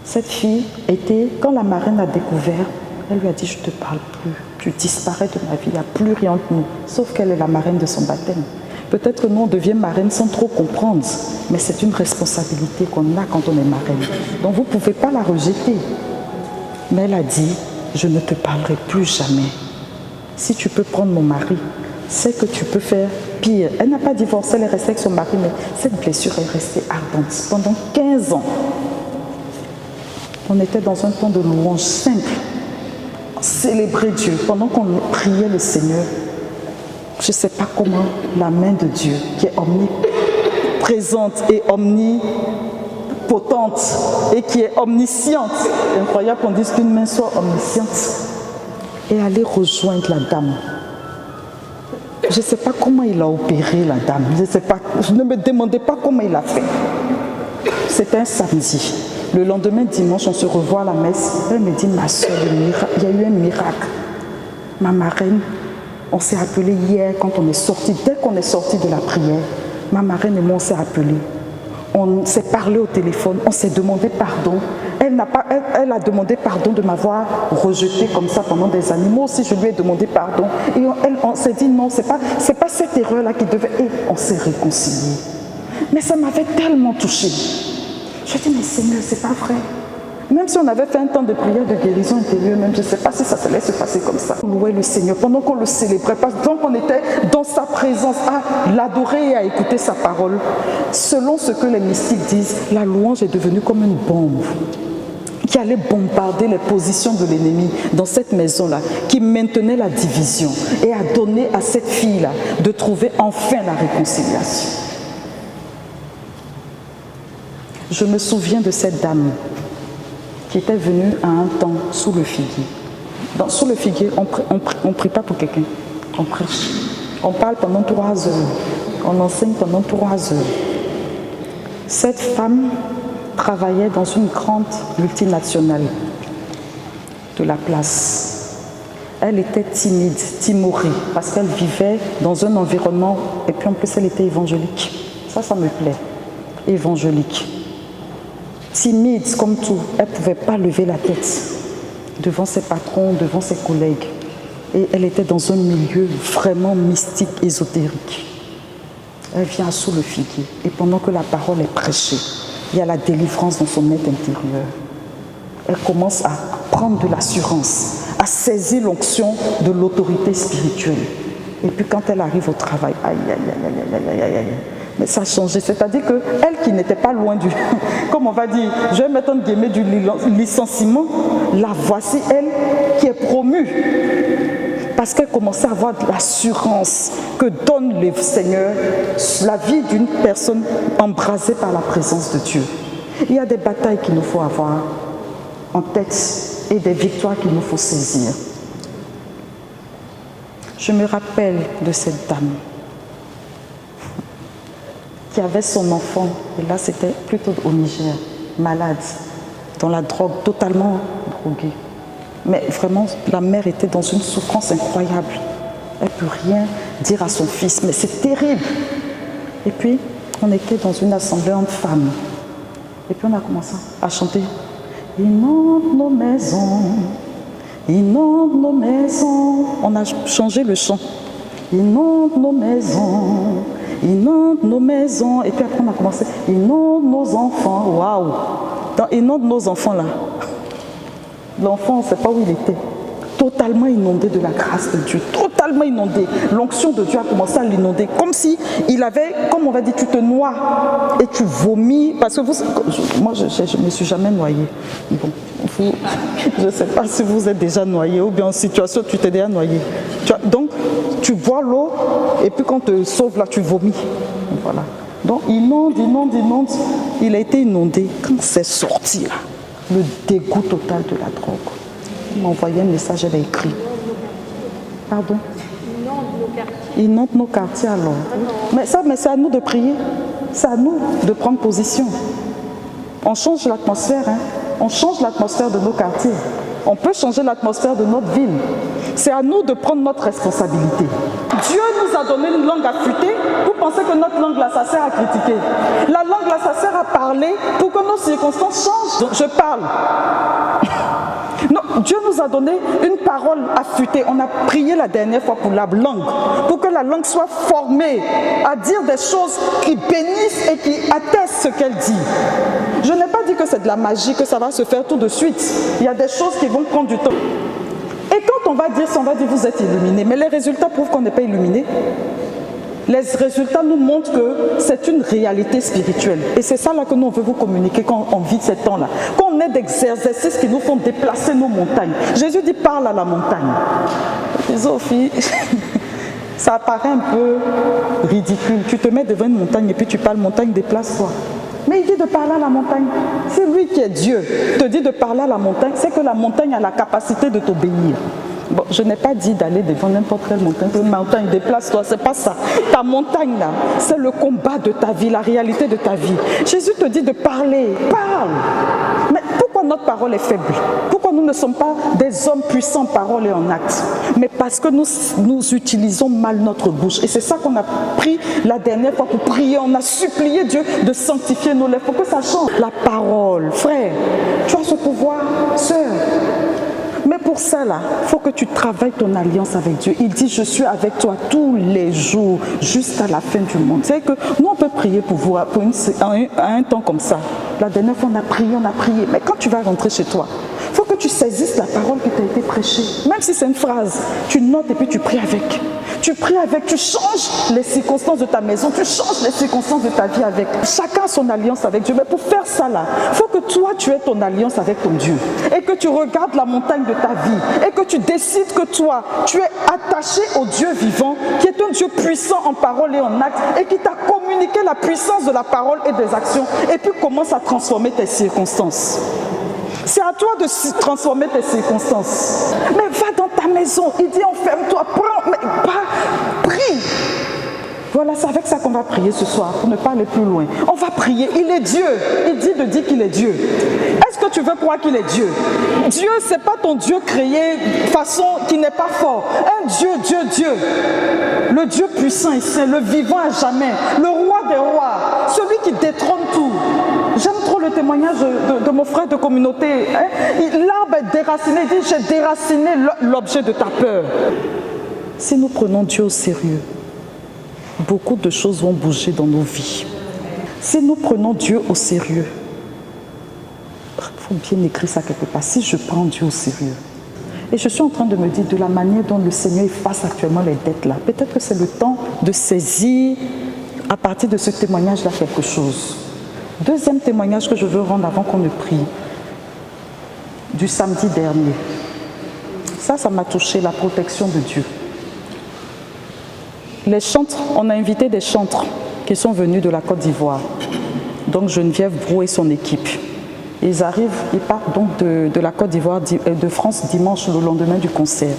Speaker 2: Cette fille était, quand la marraine a découvert, elle lui a dit, je ne te parle plus, tu disparais de ma vie, il n'y a plus rien entre nous, sauf qu'elle est la marraine de son baptême. Peut-être que nous, on devient marraine sans trop comprendre, mais c'est une responsabilité qu'on a quand on est marraine. Donc vous ne pouvez pas la rejeter. Mais elle a dit, je ne te parlerai plus jamais. Si tu peux prendre mon mari, c'est que tu peux faire pire. Elle n'a pas divorcé, elle est restée avec son mari, mais cette blessure est restée ardente. Pendant 15 ans, on était dans un temps de louange simple. Célébrer Dieu. Pendant qu'on priait le Seigneur, je ne sais pas comment la main de Dieu, qui est omniprésente et omnipotente et qui est omnisciente, c'est incroyable qu'on dise qu'une main soit omnisciente, est allée rejoindre la dame. Je ne sais pas comment il a opéré la dame. Je ne me demandais pas comment il a fait. C'était un samedi. Le lendemain, dimanche, on se revoit à la messe. Elle me dit, ma soeur, il y a eu un miracle. Ma marraine, on s'est appelé hier quand on est sorti. Dès qu'on est sorti de la prière, ma marraine et moi, on s'est appelés On s'est parlé au téléphone, on s'est demandé pardon. Elle a demandé pardon de m'avoir rejeté comme ça pendant des années. Moi aussi, je lui ai demandé pardon. Et on s'est dit non, c'est pas cette erreur-là qui devait... Et on s'est réconciliés. Mais ça m'avait tellement touchée. Je dis, mais Seigneur, c'est pas vrai. Même si on avait fait un temps de prière de guérison intérieure, même je ne sais pas si ça allait se passer comme ça. Louer le Seigneur pendant qu'on le célébrait, pendant qu'on était dans sa présence, à l'adorer et à écouter sa parole. Selon ce que les mystiques disent, la louange est devenue comme une bombe qui allait bombarder les positions de l'ennemi dans cette maison-là, qui maintenait la division et a donné à cette fille-là de trouver enfin la réconciliation. Je me souviens de cette dame qui était venue à un temps sous le figuier. Sous le figuier, on ne prie pas pour quelqu'un, on prêche. On parle pendant 3 heures, on enseigne pendant 3 heures. Cette femme travaillait dans une grande multinationale de la place. Elle était timide, timorée, parce qu'elle vivait dans un environnement, et puis en plus elle était évangélique. Ça me plaît, évangélique. Timide comme tout, elle ne pouvait pas lever la tête devant ses patrons, devant ses collègues. Et elle était dans un milieu vraiment mystique, ésotérique. Elle vient sous le figuier et pendant que la parole est prêchée, il y a la délivrance dans son être intérieur. Elle commence à prendre de l'assurance, à saisir l'onction de l'autorité spirituelle. Et puis quand elle arrive au travail, aïe, aïe, aïe, aïe, aïe, aïe, aïe. Mais ça a changé, c'est-à-dire qu'elle qui n'était pas loin du, comme on va dire, je vais mettre entre guillemets du licenciement, la voici elle qui est promue. Parce qu'elle commençait à avoir de l'assurance que donne le Seigneur, la vie d'une personne embrasée par la présence de Dieu. Il y a des batailles qu'il nous faut avoir en tête et des victoires qu'il nous faut saisir. Je me rappelle de cette dame qui avait son enfant, et là c'était plutôt au Niger, malade, dans la drogue, totalement droguée. Mais vraiment, la mère était dans une souffrance incroyable. Elle ne peut rien dire à son fils, mais c'est terrible. Et puis, on était dans une assemblée entre femmes. Et puis on a commencé à chanter. Inonde nos maisons, inonde nos maisons. On a changé le chant. Inonde nos maisons, inonde nos maisons. Et puis après on a commencé. Inonde nos enfants. Waouh! Dans inonde nos enfants là. L'enfant, on ne sait pas où il était. Totalement inondé de la grâce de Dieu. Totalement inondé. L'onction de Dieu a commencé à l'inonder. Comme si il avait, comme on va dire, tu te noies et tu vomis. Parce que moi, je ne me suis jamais noyée. Bon, je ne sais pas si vous êtes déjà noyé ou bien en situation, tu t'es déjà noyé. Donc, tu bois l'eau et puis quand on te sauve là, tu vomis. Voilà. Donc, inonde. Il a été inondé. Quand c'est sorti là, le dégoût total de la drogue. Il m'a envoyé un message, elle a écrit. Pardon? Inonde nos quartiers alors. Mais c'est à nous de prier. C'est à nous de prendre position. On change l'atmosphère. On change l'atmosphère de nos quartiers. On peut changer l'atmosphère de notre ville. C'est à nous de prendre notre responsabilité. Dieu nous a donné une langue affûtée. Vous pensez que notre langue là, ça sert à critiquer? La langue là, ça sert à parler pour que nos circonstances changent. Donc, je parle. Non, Dieu nous a donné une parole affûtée. On a prié la dernière fois pour la langue, pour que la langue soit formée à dire des choses qui bénissent et qui attestent ce qu'elle dit. Je n'ai pas dit que c'est de la magie, que ça va se faire tout de suite. Il y a des choses qui vont prendre du temps. Et quand on va dire ça, on va dire vous êtes illuminé. Mais les résultats prouvent qu'on n'est pas illuminé. Les résultats nous montrent que c'est une réalité spirituelle. Et c'est ça là que nous on veut vous communiquer quand on vit ces temps-là. Quand on est d'exercices qui nous font déplacer nos montagnes. Jésus dit parle à la montagne. Sophie, ça paraît un peu ridicule. Tu te mets devant une montagne et puis tu parles montagne, déplace-toi. Mais il dit de parler à la montagne. C'est lui qui est Dieu. Te dit de parler à la montagne, c'est que la montagne a la capacité de t'obéir. Bon, je n'ai pas dit d'aller devant n'importe quelle montagne. Une montagne, déplace-toi, c'est pas ça. Ta montagne là, c'est le combat de ta vie, la réalité de ta vie. Jésus te dit de parler, parle. Mais pourquoi notre parole est faible? Pourquoi nous ne sommes pas des hommes puissants en parole et en acte? Mais parce que nous utilisons mal notre bouche. Et c'est ça qu'on a pris la dernière fois pour prier. On a supplié Dieu de sanctifier nos lèvres pour que ça change. La parole, frère, tu as ce pouvoir, sœur. Mais pour ça, là, il faut que tu travailles ton alliance avec Dieu. Il dit, je suis avec toi tous les jours, jusqu'à la fin du monde. C'est que nous, on peut prier pour vous à un temps comme ça. La dernière fois, on a prié. Mais quand tu vas rentrer chez toi, il faut que tu saisisses la parole qui t'a été prêchée. Même si c'est une phrase, tu notes et puis tu pries avec. Tu pries avec, tu changes les circonstances de ta maison, tu changes les circonstances de ta vie avec. Chacun a son alliance avec Dieu. Mais pour faire ça là, il faut que toi tu aies ton alliance avec ton Dieu. Et que tu regardes la montagne de ta vie. Et que tu décides que toi, tu es attaché au Dieu vivant, qui est un Dieu puissant en parole et en acte, et qui t'a communiqué la puissance de la parole et des actions. Et puis commence à transformer tes circonstances. C'est à toi de transformer tes circonstances. Mais va dans ta maison. Il dit enferme-toi, prends, mais prie. Voilà, c'est avec ça qu'on va prier ce soir, pour ne pas aller plus loin. On va prier, il est Dieu. Il dit de dire qu'il est Dieu. Est-ce que tu veux croire qu'il est Dieu? Dieu, ce n'est pas ton Dieu créé de façon qui n'est pas fort. Un Dieu. Le Dieu puissant et saint, le vivant à jamais, le roi des rois, celui qui détrône tout. J'aime trop le témoignage de mon frère de communauté. L'arbre est déraciné, il dit, j'ai déraciné l'objet de ta peur. Si nous prenons Dieu au sérieux, beaucoup de choses vont bouger dans nos vies. Si nous prenons Dieu au sérieux, il faut bien écrire ça quelque part, si je prends Dieu au sérieux. Et je suis en train de me dire de la manière dont le Seigneur efface actuellement les dettes là, peut-être que c'est le temps de saisir à partir de ce témoignage-là quelque chose. Deuxième témoignage que je veux rendre avant qu'on ne prie, du samedi dernier. Ça m'a touché, la protection de Dieu. Les chantres, on a invité des chantres qui sont venus de la Côte d'Ivoire. Donc Geneviève Brou et son équipe. Ils partent donc de la Côte d'Ivoire, de France dimanche, le lendemain du concert.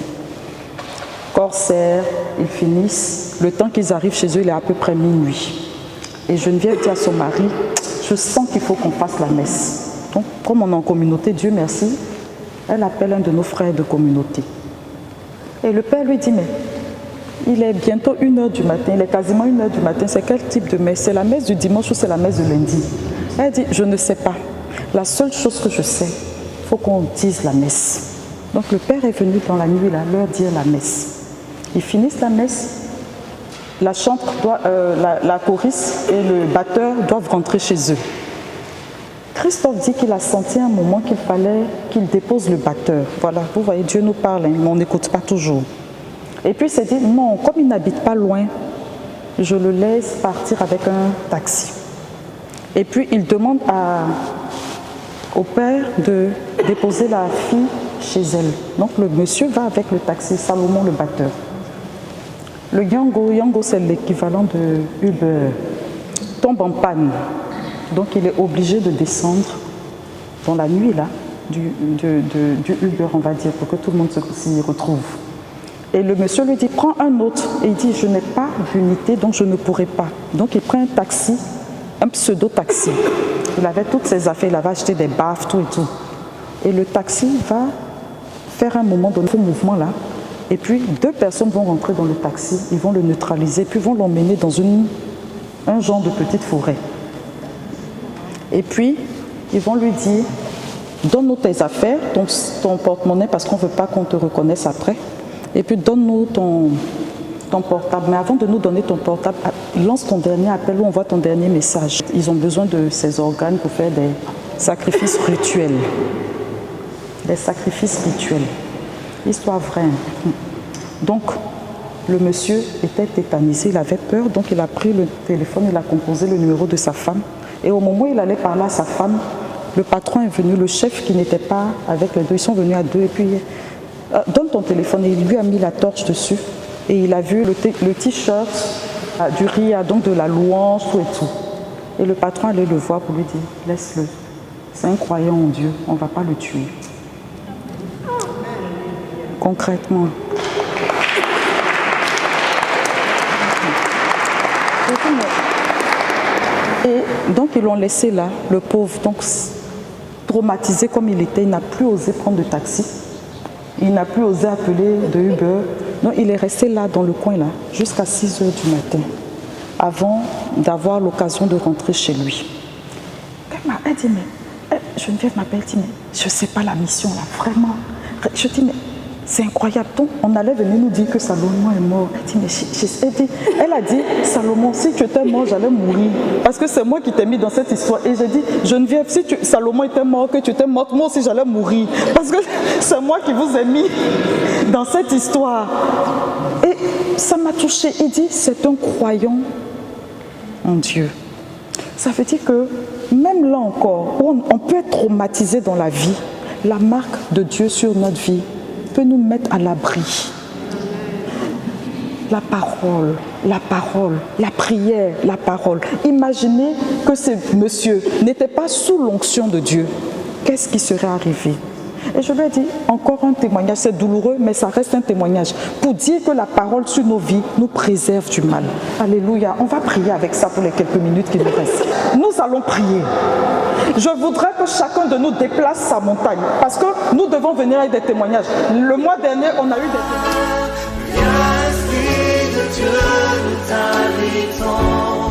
Speaker 2: Corsaire, ils finissent. Le temps qu'ils arrivent chez eux, il est à peu près minuit. Et Geneviève dit à son mari, je sens qu'il faut qu'on fasse la messe. Donc, comme on est en communauté, Dieu merci, elle appelle un de nos frères de communauté. Et le père lui dit, mais il est bientôt 1h du matin, il est quasiment 1h du matin, c'est quel type de messe? C'est la messe du dimanche ou c'est la messe de lundi? Elle dit, je ne sais pas. La seule chose que je sais, il faut qu'on dise la messe. Donc le père est venu dans la nuit là, leur dire la messe. Ils finissent la messe. La chantre la choriste et le batteur doivent rentrer chez eux. Christophe dit qu'il a senti un moment qu'il fallait qu'il dépose le batteur. Voilà, vous voyez, Dieu nous parle, mais on n'écoute pas toujours. Et puis il s'est dit, non, comme il n'habite pas loin, je le laisse partir avec un taxi. Et puis il demande au père de déposer la fille chez elle. Donc le monsieur va avec le taxi, Salomon le batteur. Le Yango c'est l'équivalent de Uber, tombe en panne. Donc il est obligé de descendre dans la nuit là, du Uber on va dire, pour que tout le monde s'y retrouve. Et le monsieur lui dit, prends un autre. Et il dit, je n'ai pas d'unité, donc je ne pourrai pas. Donc il prend un taxi, un pseudo-taxi. Il avait toutes ses affaires, il avait acheté des baffes, tout et tout. Et le taxi va faire un moment de mouvement là. Et puis, 2 personnes vont rentrer dans le taxi, ils vont le neutraliser, puis vont l'emmener dans un genre de petite forêt. Et puis, ils vont lui dire, donne-nous tes affaires, ton porte-monnaie, parce qu'on ne veut pas qu'on te reconnaisse après. Et puis, donne-nous ton portable. Mais avant de nous donner ton portable, lance ton dernier appel ou envoie ton dernier message. Ils ont besoin de ces organes pour faire des sacrifices rituels. Des sacrifices rituels. Histoire vraie. Donc, le monsieur était tétanisé, il avait peur, donc il a pris le téléphone, il a composé le numéro de sa femme. Et au moment où il allait parler à sa femme, le patron est venu, le chef qui n'était pas avec les deux, ils sont venus à 2 et puis donne ton téléphone. Et il lui a mis la torche dessus et il a vu le t-shirt du RIA, donc de la louange, tout et tout. Et le patron allait le voir pour lui dire, laisse-le, c'est un croyant en Dieu, on ne va pas le tuer. Concrètement. Et donc ils l'ont laissé là, le pauvre. Donc traumatisé comme il était, il n'a plus osé prendre de taxi. Il n'a plus osé appeler de Uber. Non, il est resté là, dans le coin, là, jusqu'à 6 heures du matin, avant d'avoir l'occasion de rentrer chez lui. Elle dit, mais Geneviève m'appelle, dit, mais je ne sais pas la mission, là, vraiment. Je dis, mais c'est incroyable. Donc, on allait venir nous dire que Salomon est mort. Elle dit, elle a dit, Salomon, si tu étais mort, j'allais mourir. Parce que c'est moi qui t'ai mis dans cette histoire. Et j'ai dit, Geneviève, si Salomon était mort, que tu étais morte, moi aussi j'allais mourir. Parce que c'est moi qui vous ai mis dans cette histoire. Et ça m'a touchée. Il dit, c'est un croyant en Dieu. Ça veut dire que même là encore, on peut être traumatisé dans la vie. La marque de Dieu sur notre vie peut nous mettre à l'abri. La parole, la prière, la parole. Imaginez que ce monsieur n'était pas sous l'onction de Dieu. Qu'est-ce qui serait arrivé? Et je lui ai dit, encore un témoignage, c'est douloureux, mais ça reste un témoignage pour dire que la parole sur nos vies nous préserve du mal. Alléluia. On va prier avec ça pour les quelques minutes qui nous restent. Nous allons prier. Je voudrais que chacun de nous déplace sa montagne, parce que nous devons venir avec des témoignages. Le mois dernier, on a eu des témoignages.
Speaker 1: Viens, Esprit de Dieu, nous t'invitons.